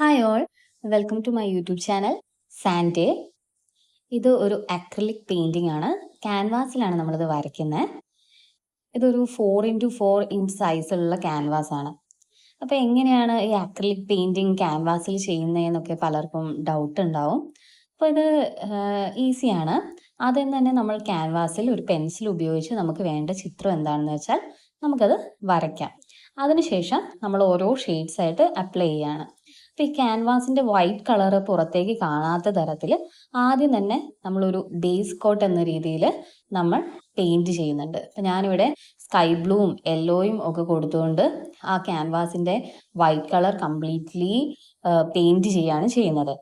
Hi all, welcome to my YouTube channel സാൻഡേ. ഇത് ഒരു അക്രിലിക് പെയിൻറ്റിംഗ് ആണ്. ക്യാൻവാസിലാണ് നമ്മളിത് വരയ്ക്കുന്നത്. ഇതൊരു 4x4 ഇഞ്ച് സൈസിലുള്ള ക്യാൻവാസ് ആണ്. അപ്പോൾ എങ്ങനെയാണ് ഈ അക്രിലിക് പെയിൻറ്റിംഗ് ക്യാൻവാസിൽ ചെയ്യുന്നതെന്നൊക്കെ പലർക്കും ഡൗട്ട് ഉണ്ടാവും. അപ്പോൾ ഇത് ഈസിയാണ്. ആദ്യം തന്നെ നമ്മൾ ക്യാൻവാസിൽ ഒരു പെൻസിൽ ഉപയോഗിച്ച് നമുക്ക് വേണ്ട ചിത്രം എന്താണെന്ന് വെച്ചാൽ നമുക്കത് വരയ്ക്കാം. അതിനുശേഷം നമ്മൾ ഓരോ ഷെയ്ഡ്സ് ആയിട്ട് അപ്ലൈ ചെയ്യുകയാണ്. അപ്പോൾ ഈ ക്യാൻവാസിൻ്റെ വൈറ്റ് കളറ് പുറത്തേക്ക് കാണാത്ത തരത്തിൽ ആദ്യം തന്നെ നമ്മളൊരു ബേസ് കോട്ട് എന്ന രീതിയിൽ നമ്മൾ പെയിൻറ്റ് ചെയ്യുന്നുണ്ട്. അപ്പം ഞാനിവിടെ സ്കൈ ബ്ലൂവും യെല്ലോയും ഒക്കെ കൊടുത്തുകൊണ്ട് ആ ക്യാൻവാസിൻ്റെ വൈറ്റ് കളർ കംപ്ലീറ്റ്ലി പെയിൻറ്റ് ചെയ്യുകയാണ് ചെയ്യുന്നത്.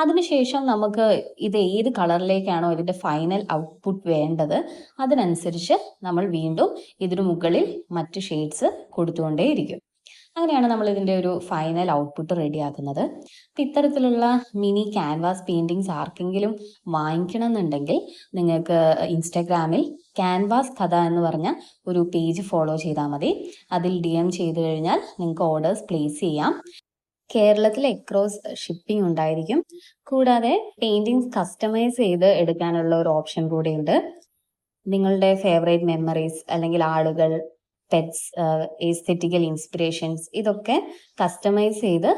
അതിനുശേഷം നമുക്ക് ഇത് ഏത് കളറിലേക്കാണോ ഇതിൻ്റെ ഫൈനൽ ഔട്ട്പുട്ട് വേണ്ടത് അതിനനുസരിച്ച് നമ്മൾ വീണ്ടും ഇതിനു മുകളിൽ മറ്റ് ഷെയ്ഡ്സ് കൊടുത്തുകൊണ്ടേയിരിക്കും. അങ്ങനെയാണ് നമ്മൾ ഇതിൻ്റെ ഒരു ഫൈനൽ ഔട്ട്പുട്ട് റെഡിയാക്കുന്നത്. അപ്പം ഇത്തരത്തിലുള്ള മിനി ക്യാൻവാസ് പെയിൻറ്റിങ്സ് ആർക്കെങ്കിലും വാങ്ങിക്കണം എന്നുണ്ടെങ്കിൽ നിങ്ങൾക്ക് ഇൻസ്റ്റാഗ്രാമിൽ ക്യാൻവാസ് കഥ എന്ന് പറഞ്ഞ ഒരു പേജ് ഫോളോ ചെയ്താൽ മതി. അതിൽ DM ചെയ്ത് കഴിഞ്ഞാൽ നിങ്ങൾക്ക് ഓർഡേഴ്സ് പ്ലേസ് ചെയ്യാം. കേരളത്തിൽ എക്രോസ് ഷിപ്പിംഗ് ഉണ്ടായിരിക്കും. കൂടാതെ പെയിൻറ്റിങ്സ് കസ്റ്റമൈസ് ചെയ്ത് എടുക്കാനുള്ള ഒരു ഓപ്ഷൻ കൂടെയുണ്ട്. നിങ്ങളുടെ ഫേവറേറ്റ് മെമ്മറീസ് അല്ലെങ്കിൽ ആളുകൾ, പെറ്റ്സ്, എസ്തെറ്റിക്കൽ ഇൻസ്പിറേഷൻസ് ഇതൊക്കെ കസ്റ്റമൈസ് ചെയ്ത്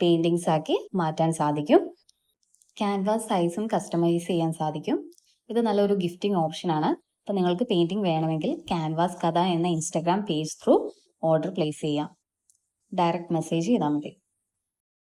പെയിൻറ്റിങ്സ് ആക്കി മാറ്റാൻ സാധിക്കും. ക്യാൻവാസ് സൈസും കസ്റ്റമൈസ് ചെയ്യാൻ സാധിക്കും. ഇത് നല്ലൊരു ഗിഫ്റ്റിംഗ് ഓപ്ഷനാണ്. അപ്പോൾ നിങ്ങൾക്ക് പെയിൻറ്റിംഗ് വേണമെങ്കിൽ ക്യാൻവാസ് കഥ എന്ന Instagram page through order place ചെയ്യാം. ഡയറക്റ്റ് മെസ്സേജ് ചെയ്താൽ മതി.